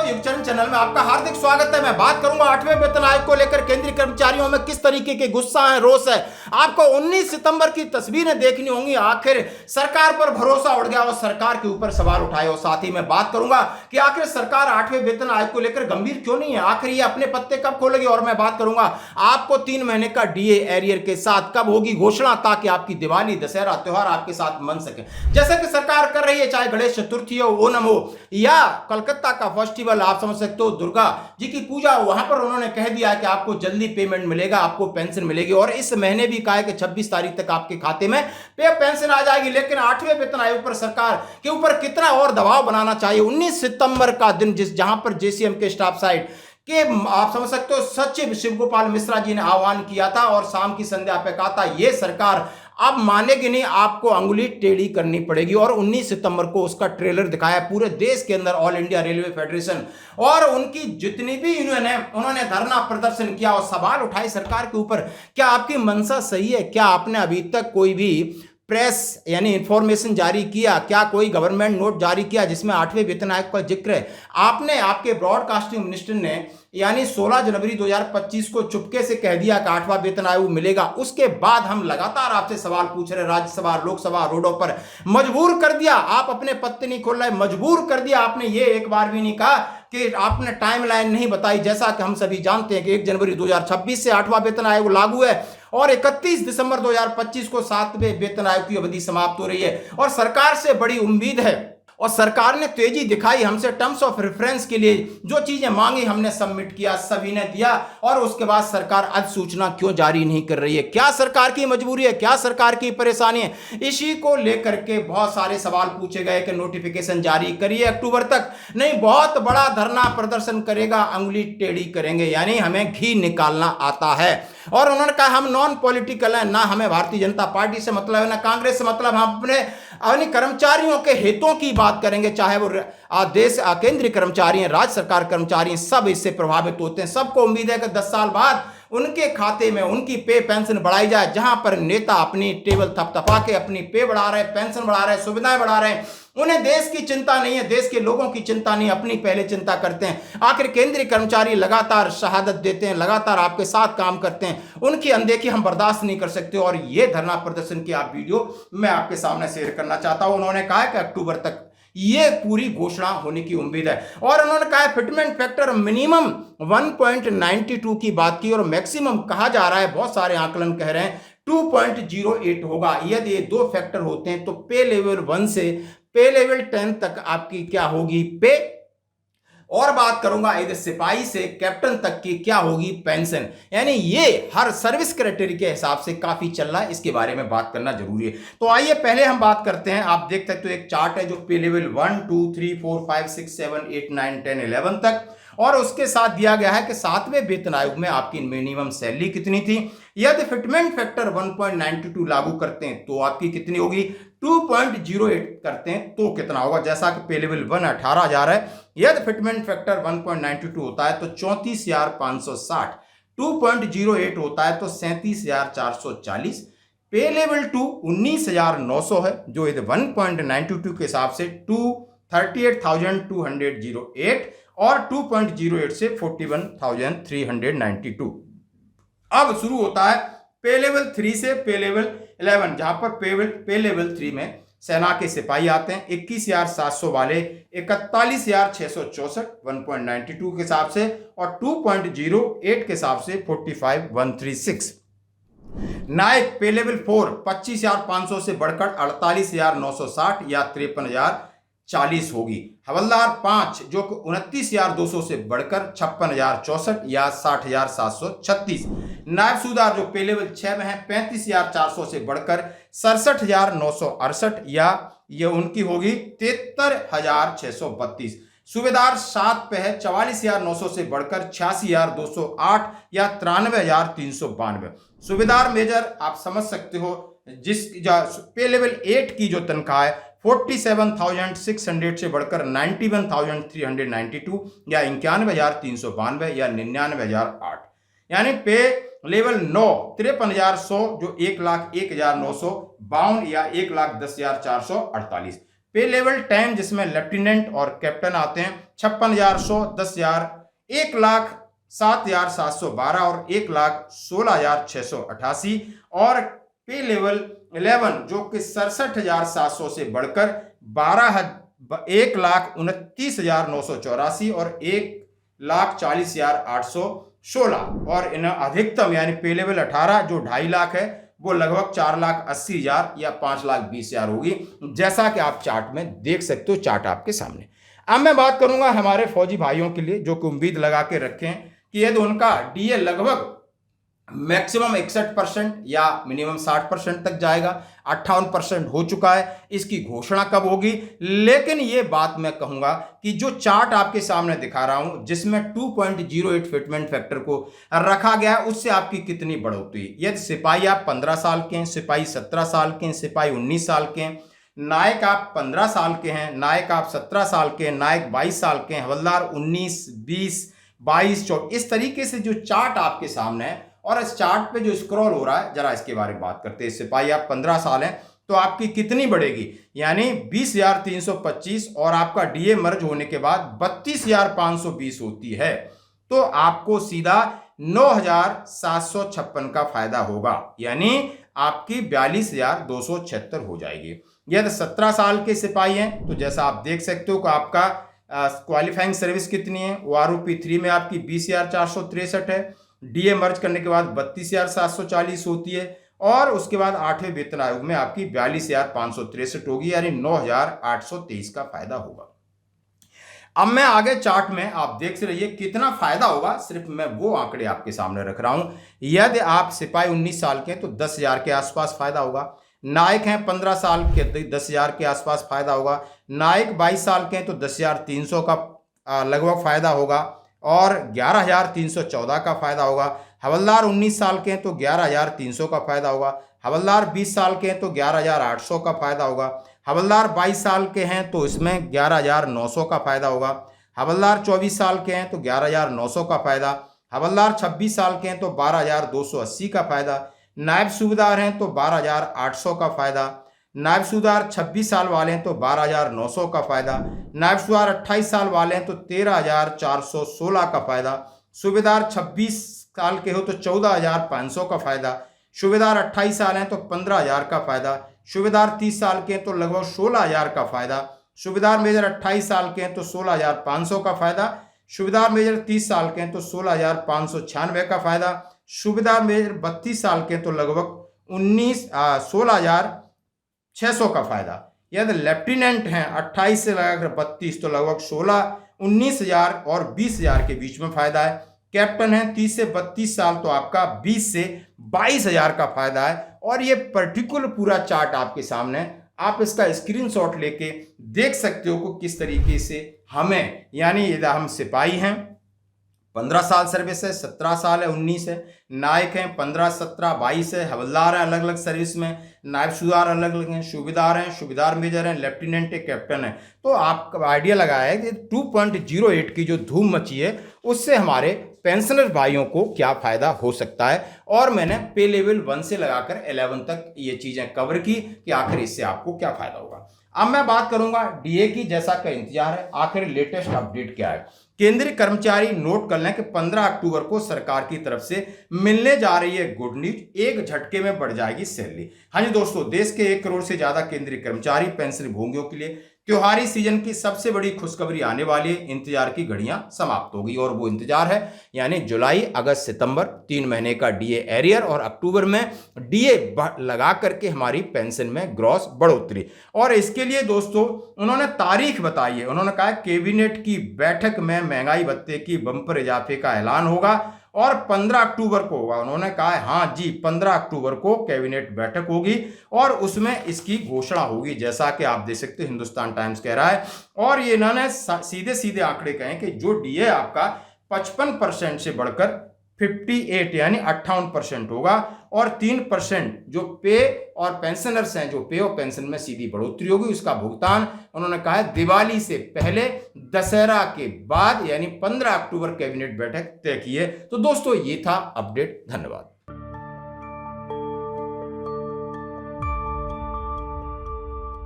युग चैनल में आपका हार्दिक स्वागत है। मैं बात करूंगा 8वें वेतन आयोग को लेकर केंद्रीय कर्मचारियों में किस तरीके के गुस्सा है, रोष है। आपको 19 सितंबर की तस्वीरें देखनी होंगी। आखिर सरकार पर भरोसा उड़ गया और सरकार के ऊपर सवाल उठाए। और साथ ही मैं बात करूंगा कि आखिर सरकार 8वें वेतन आयोग को लेकर गंभीर क्यों नहीं है, आखिर ये अपने पत्ते कब खोलेगी। और मैं बात करूंगा आपको 3 महीने का डीए एरियर के साथ कब होगी घोषणा, ताकि आपकी दिवाली दशहरा त्योहार आपके साथ मन सके जैसे कि सरकार कर रही है, चाहे गणेश चतुर्थी हो, ओणम हो या कलकत्ता का फेस्टिवल आप समझ सकते हो, दुर्गा जी की पूजा, वहां पर उन्होंने कह दिया कि आपको जल्दी पेमेंट मिलेगा, आपको पेंशन मिलेगी। और इस महीने भी कहा है कि 26 तारीख तक आपके खाते में पेंशन आ जाएगी। लेकिन 8वें वेतन आयोग पर सरकार के ऊपर कितना और दबाव बनाना चाहिए। 19 सितंबर का दिन जहां पर जेसीएम के स्टाफ साइड कि आप समझ सकते हो सचिव शिवगोपाल मिश्रा जी ने आह्वान किया था और शाम की संध्या पे कहा था ये सरकार अब मानेगी नहीं, आपको अंगुली टेढ़ी करनी पड़ेगी। और 19 सितंबर को उसका ट्रेलर दिखाया पूरे देश के अंदर ऑल इंडिया रेलवे फेडरेशन और उनकी जितनी भी यूनियन है उन्होंने धरना प्रदर्शन किया और सवाल उठाए सरकार के ऊपर। क्या आपकी मंशा सही है? क्या आपने अभी तक कोई भी प्रेस यानी इंफॉर्मेशन जारी किया? क्या कोई गवर्नमेंट नोट जारी किया जिसमें 8वें वेतन आयोग का जिक्र है? आपने आपके ब्रॉडकास्टिंग मिनिस्टर ने यानी 16 जनवरी 2025 को चुपके से कह दिया कि 8वां वेतन आयोग मिलेगा। उसके बाद हम लगातार आपसे सवाल पूछ रहे, राज्यसभा लोकसभा रोडों पर मजबूर कर दिया, आप अपने पत्ते नहीं खोल रहे, मजबूर कर दिया। आपने ये एक बार भी नहीं कहा कि आपने टाइमलाइन नहीं बताई, जैसा कि हम सभी जानते हैं कि 1 जनवरी 2026 से 8वां वेतन आयोग लागू है और 31 दिसंबर 2025 को 7वें वेतन आयोग की अवधि समाप्त हो रही है। और सरकार से बड़ी उम्मीद है और सरकार ने तेजी दिखाई, हमसे टर्म्स ऑफ रेफरेंस के लिए जो चीजें मांगी हमने सबमिट किया, सभी ने दिया। और उसके बाद सरकार अधिसूचना क्यों जारी नहीं कर रही है? क्या सरकार की मजबूरी है? क्या सरकार की परेशानी है? इसी को लेकर के बहुत सारे सवाल पूछे गए कि नोटिफिकेशन जारी करिए अक्टूबर तक, नहीं बहुत बड़ा धरना प्रदर्शन करेगा, अंगुली टेढ़ी करेंगे, यानी हमें घी निकालना आता है। और उन्होंने कहा हम नॉन पॉलिटिकल है, ना हमें भारतीय जनता पार्टी से मतलब है, ना कांग्रेस से मतलब, हम अपने कर्मचारियों के हितों की बात करेंगे, चाहे वो देश केंद्रीय कर्मचारी हैं, राज्य सरकार कर्मचारी हैं, सब इससे प्रभावित होते हैं। सबको उम्मीद है कि 10 साल बाद उनके खाते में उनकी पे पेंशन बढ़ाई जाए। जहां पर नेता अपनी टेबल थपथपा के अपनी पे बढ़ा रहे, पेंशन बढ़ा रहे, सुविधाएं बढ़ा रहे हैं, उन्हें देश की चिंता नहीं है, देश के लोगों की चिंता नहीं, अपनी पहले चिंता करते हैं। आखिर केंद्रीय कर्मचारी लगातार शहादत देते हैं, लगातार आपके साथ काम करते हैं, उनकी अनदेखी हम बर्दाश्त नहीं कर सकते। और ये धरना प्रदर्शन की आप वीडियो मैं आपके सामने शेयर करना चाहता हूं। उन्होंने कहा कि अक्टूबर तक ये पूरी घोषणा होने की उम्मीद है। और उन्होंने कहा फिटमेंट फैक्टर मिनिमम 1.92 की बात की और मैक्सिमम कहा जा रहा है, बहुत सारे आकलन कह रहे हैं 2.08 होगा। यदि ये 2 फैक्टर होते हैं तो पे लेवल 1 से पे लेवल 10 तक आपकी क्या होगी पे। और बात करूंगा यदि सिपाही से कैप्टन तक की क्या होगी पेंशन। यानी ये हर सर्विस क्राइटेरिया के हिसाब से काफी चल रहा है, इसके बारे में बात करना जरूरी है। तो आइए पहले हम बात करते हैं। आप देख सकते हो एक चार्ट है जो पे लेवल 1 2 3 4 5 6 7 8 9 10 11 तक, और उसके साथ दिया गया है कि 7वें वेतन आयोग में आपकी मिनिमम सैलरी कितनी थी। यदि फिटमेंट फैक्टर 1.92 लागू करते हैं तो आपकी कितनी होगी, 2.08 करते हैं तो कितना होगा। जैसा कि पे लेवल 1 18,000 है, यदि फिटमेंट फैक्टर 1.92 होता है तो 34,560, 2.08 होता है तो 37,440, पे लेवल 2 19,900 है, जो यदि 1.92 के हिसाब से 38,208 और 2.08 से 41,392। अब शुरू होता है पे लेवल 3 से पे लेवल 11, जहां पर पे लेवल 3 में सेना के सिपाही आते हैं 21,700 वाले 41,664 1.92 के हिसाब से, और 2.08 के हिसाब से 45,136। नायक पे लेवल 4 25,500 से बढ़कर 48,960 या 53,040 होगी। हवलदार 5 जो 29,200 से बढ़कर 56,064 या 60,736। नायब सूबेदार जो पे लेवल 6 में है 35,400 से बढ़कर 67,968 या ये उनकी होगी 73,632। सूबेदार 7 पे है 44,900 से बढ़कर 86,208 या 93,392। सूबेदार मेजर आप समझ सकते हो जिस पे लेवल 8 की जो तनख्वाह है 47,600 से बढ़कर 91,392 या 91,392 या 99,008। यानी पे लेवल 9 53,100 जो 1,01,952 या 1,10,448। पे लेवल 10 जिसमें लेफ्टिनेंट और कैप्टन आते हैं 56,100, 10,000, 1,07,712 और 1,16,688। और पे लेवल 11 जो कि 67,700 से बढ़कर 1,29,984 और 1,40,816। और इन अधिकतम यानी पे लेवल 18 जो 2.5 लाख है वो लगभग 4,80,000 या 5,20,000 होगी, जैसा कि आप चार्ट में देख सकते हो। चार्ट आपके सामने। अब मैं बात करूंगा हमारे फौजी भाइयों के लिए जो कि उम्मीद लगा के रखे हैं कि यदि उनका डीए लगभग मैक्सिमम 61% या मिनिमम 60% तक जाएगा, 58% हो चुका है, इसकी घोषणा कब होगी। लेकिन यह बात मैं कहूंगा कि जो चार्ट आपके सामने दिखा रहा हूं जिसमें 2.08 फिटमेंट फैक्टर को रखा गया है उससे आपकी कितनी बढ़ोतरी। यदि सिपाही आप 15 साल के हैं, सिपाही 17 साल के हैं, सिपाही 19 साल के हैं, नायक आप 15 साल के हैं, नायक आप 17 साल के हैं, नायक 22 साल के हैं, हवलदार 19, 20, 22, 24, इस तरीके से जो चार्ट आपके सामने है। और इस चार्ट पे जो स्क्रॉल हो रहा है जरा इसके बारे में बात करते हैं। सिपाही आप 15 साल हैं तो आपकी कितनी बढ़ेगी, यानी 20,325 और आपका डीए मर्ज होने के बाद 32,520 होती है, तो आपको सीधा 9,756 का फायदा होगा, यानी आपकी 42,276 हो जाएगी। यदि 17 साल के सिपाही हैं तो जैसा आप देख सकते हो कि आपका क्वालिफाइंग सर्विस कितनी है, OROP 3 में आपकी 20,463 है, डीए मर्ज करने के बाद 32,740 होती है और उसके बाद 8वें वेतन आयोग में आपकी 42,563 होगी, यानी 9,823 का फायदा होगा। अब मैं आगे चार्ट में आप देख रहिए कितना फायदा होगा, सिर्फ मैं वो आंकड़े आपके सामने रख रहा हूं। यदि आप सिपाही 19 साल के हैं तो 10,000 के आसपास फायदा होगा, नायक हैं 15 साल के 10,000 के आसपास फायदा होगा, नायक 22 साल के हैं तो 10,300 का लगभग फायदा होगा और 11,314 का फायदा होगा। हवलदार 19 साल के हैं तो 11,300 का फायदा होगा, हवलदार 20 साल के हैं तो 11,800 का फायदा होगा, हवलदार 22 साल के हैं तो इसमें 11,900 का फायदा होगा, हवलदार 24 साल के हैं तो 11,900 का फायदा, हवलदार 26 साल के हैं तो 12,280 का फायदा, नायब सूबेदार हैं तो 12,800 का फायदा, नायब सूबेदार 26 साल वाले हैं तो 12,900 का फायदा, नायब सूबेदार 28 साल वाले हैं तो 13,416 का फायदा, सूबेदार 26 साल के हो तो 14,500 का फायदा, सूबेदार 28 साल हैं तो 15,000 का फायदा, सूबेदार 30 साल के हैं तो लगभग 16,000 का फायदा, सूबेदार मेजर 28 साल के हैं तो 16,500 का फायदा, सूबेदार मेजर 30 साल के हैं तो 16,596 का फायदा, सूबेदार मेजर 32 साल के हैं तो लगभग 16,600 का फायदा। यदि लेफ्टिनेंट हैं 28 से लगाकर 32 तो लगभग 19,000 और 20,000 के बीच में फायदा है। कैप्टन है 30 से 32 साल तो आपका 20 से 22,000 का फायदा है। और ये पर्टिकुलर पूरा चार्ट आपके सामने है, आप इसका स्क्रीनशॉट लेके देख सकते हो कि किस तरीके से हमें, यानी यदि हम सिपाही हैं 15 साल सर्विस है, 17 साल है, 19 है, नायक हैं 15, 17, 22 है, हवलदार हैं अलग अलग सर्विस में, नायब सूबेदार अलग अलग हैं, सूबेदार हैं, सूबेदार मेजर हैं, लेफ्टिनेंट है, कैप्टन है। तो आपका आइडिया लगाया है कि 2.08 की जो धूम मची है उससे हमारे पेंशनर भाइयों को क्या फायदा हो सकता है। और मैंने पे लेवल 1 से लगाकर 11 तक ये चीजें कवर की कि आखिर इससे आपको क्या फायदा होगा। अब मैं बात करूंगा डीए की, जैसा का इंतजार है आखिर लेटेस्ट अपडेट क्या है। केंद्रीय कर्मचारी नोट कर लें कि 15 अक्टूबर को सरकार की तरफ से मिलने जा रही है गुड न्यूज, एक झटके में बढ़ जाएगी सैलरी। हाँ जी दोस्तों, देश के 1 करोड़ से ज्यादा केंद्रीय कर्मचारी पेंशन भोगियों के लिए त्योहारी सीजन की सबसे बड़ी खुशखबरी आने वाली है। इंतजार की घड़ियां समाप्त होगी और वो इंतजार है यानी जुलाई, अगस्त, सितंबर 3 महीने का डीए एरियर और अक्टूबर में डीए लगा करके हमारी पेंशन में ग्रॉस बढ़ोतरी। और इसके लिए दोस्तों उन्होंने तारीख बताई है, उन्होंने कहा कैबिनेट की बैठक में महंगाई भत्ते की बंपर इजाफे का ऐलान होगा और 15 अक्टूबर को होगा। उन्होंने कहा है हाँ जी 15 अक्टूबर को कैबिनेट बैठक होगी और उसमें इसकी घोषणा होगी, जैसा कि आप देख सकते हैं हिंदुस्तान टाइम्स कह रहा है। और ये इन्होंने सीधे सीधे आंकड़े कहे कि जो डीए आपका 55% से बढ़कर 58 यानी 58% होगा और 3% जो पे और पेंशनर्स हैं, जो पे और पेंशन में सीधी बढ़ोतरी होगी, उसका भुगतान उन्होंने कहा है दिवाली से पहले दशहरा के बाद यानी 15 अक्टूबर कैबिनेट बैठक तय की है। तो दोस्तों ये था अपडेट, धन्यवाद।